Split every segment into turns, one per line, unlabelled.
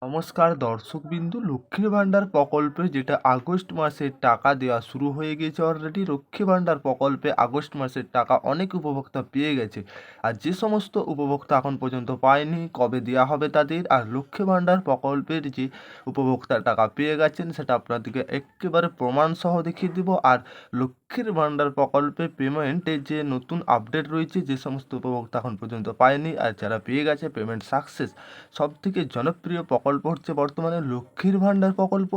নমস্কার দর্শকবিন্দু, লক্ষ্মীর ভাণ্ডার প্রকল্পে যেটা আগস্ট মাসে টাকা দেওয়া শুরু হয়ে গেছে অলরেডি। লক্ষ্মী ভাণ্ডার প্রকল্পে আগস্ট মাসের টাকা অনেক উপভোক্তা পেয়ে গেছে। আর যে সমস্ত উপভোক্তা এখন পর্যন্ত পায়নি, কবে দেওয়া হবে তাদের। আর লক্ষ্মী ভাণ্ডার প্রকল্পের যে উপভোক্তা টাকা পেয়ে গেছেন সেটা আপনাদেরকে একেবারে প্রমাণ সহ দেখিয়ে দিব। আর লক্ষ্মীর ভাণ্ডার প্রকল্পে পেমেন্টে যে নতুন আপডেট রয়েছে, যে সমস্ত উপভোক্তা এখন পর্যন্ত পায়নি আর যারা পেয়ে গেছে পেমেন্ট সাকসেস। সবথেকে জনপ্রিয় প্রকল্প হচ্ছে বর্তমানে লক্ষ্মীর ভাণ্ডার প্রকল্প।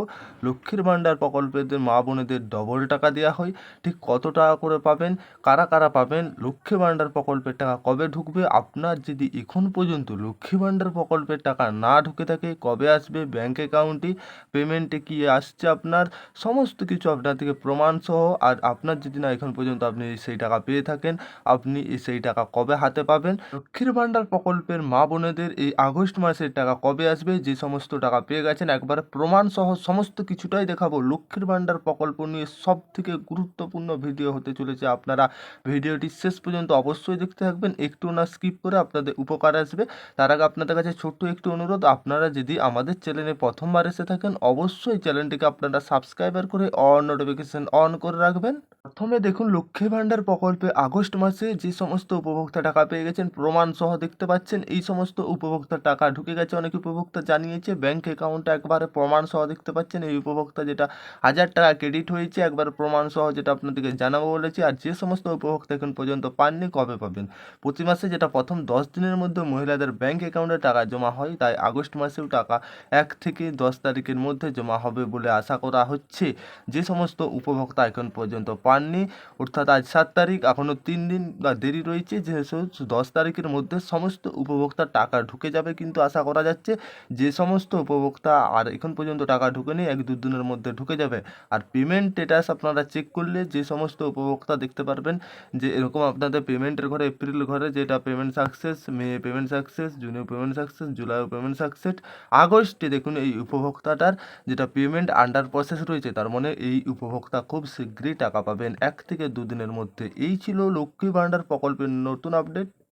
লক্ষ্মীর ভাণ্ডার প্রকল্পেদের মা বোনেদের ডবল টাকা দেওয়া হয়। ঠিক কত টাকা করে পাবেন, কারা কারা পাবেন, লক্ষ্মী ভাণ্ডার প্রকল্পের টাকা কবে ঢুকবে, আপনার যদি এখন পর্যন্ত লক্ষ্মী ভাণ্ডার প্রকল্পের টাকা না ঢুকে থাকে কবে আসবে ব্যাঙ্ক অ্যাকাউন্টে, পেমেন্টে কি আসছে আপনার, সমস্ত কিছু আপনার থেকে প্রমাণ সহ। আর আপনার যদি না এখন পর্যন্ত আপনি সেই টাকা পেয়ে থাকেন, আপনি সেই টাকা কবে হাতে পাবেন, লক্ষ্মীর ভাণ্ডার প্রকল্পের মা বোনেদের এই আগস্ট মাসের টাকা কবে আসবে, যে সমস্ত টাকা পেয়ে গেছেন একবারে প্রমাণ সহ সমস্ত কিছুটাই দেখাবো। লক্ষ্মীর ভাণ্ডার প্রকল্প নিয়ে সব থেকে গুরুত্বপূর্ণ ভিডিও হতে চলেছে। আপনারা ভিডিওটি শেষ পর্যন্ত অবশ্যই দেখতে থাকবেন, একটু না স্কিপ করে, আপনাদের উপকার আসবে। তার আগে আপনাদের কাছে ছোট্ট একটু অনুরোধ, আপনারা যদি আমাদের চ্যানেলে প্রথমবার এসে থাকেন অবশ্যই চ্যানেলটিকে আপনারা সাবস্ক্রাইবার করে অল নোটিফিকেশন অন করে রাখবেন। প্রথমে দেখুন, লক্ষ্মী ভাণ্ডার প্রকল্পে আগস্ট মাসে যে সমস্ত উপভোক্তা টাকা পেয়ে গেছেন প্রমাণ সহ দেখতে পাচ্ছেন। এই সমস্ত উপভোক্তার টাকা ঢুকে গেছে, অনেক উপভোক্তা জানিয়েছে ব্যাঙ্ক অ্যাকাউন্টে একবারে প্রমাণ সহ দেখতে পাচ্ছেন। এই উপভোক্তা যেটা 1000 টাকা ক্রেডিট হয়েছে একবারে প্রমাণ সহ, যেটা আপনাদেরকে জানাবো বলেছি। আর যে সমস্ত উপভোক্তা এখন পর্যন্ত পাননি কবে পাবেন, প্রতি মাসে যেটা প্রথম 10 দিনের মধ্যে মহিলাদের ব্যাঙ্ক অ্যাকাউন্টে টাকা জমা হয়, তাই আগস্ট মাসেও টাকা 1 থেকে 10 তারিখের মধ্যে জমা হবে বলে আশা করা হচ্ছে। যে সমস্ত উপভোক্তা এখন পর্যন্ত পাননি, অর্থাৎ আজ 7 তারিখ, এখনও 3 দিন বা দেরি রয়েছে, যে 10 তারিখের মধ্যে সমস্ত উপভোক্তার টাকা ঢুকে যাবে কিন্তু আশা করা যাচ্ছে। যে সমস্ত উপভোক্তা আর এখন পর্যন্ত টাকা ঢুকেনি 1-2 দিনের মধ্যে ঢুকে যাবে। আর পেমেন্ট স্ট্যাটাস আপনারা চেক করলে যে সমস্ত উপভোক্তা দেখতে পারবেন যে এরকম আপনাদের পেমেন্টের ঘরে এপ্রিল ঘরে যেটা পেমেন্ট সাকসেস, মে পেমেন্ট সাকসেস, জুনে পেমেন্ট সাকসেস, জুলাইও পেমেন্ট সাকসেস, আগস্টে দেখুন এই উপভোক্তাটার যেটা পেমেন্ট আন্ডার প্রসেস রয়েছে, তার মানে এই উপভোক্তা খুব শীঘ্রই টাকা পাবেন 1 থেকে 2 দিনের মধ্যে। এই ছিল লক্ষ্মী ভাণ্ডার প্রকল্পের নতুন আপডেট।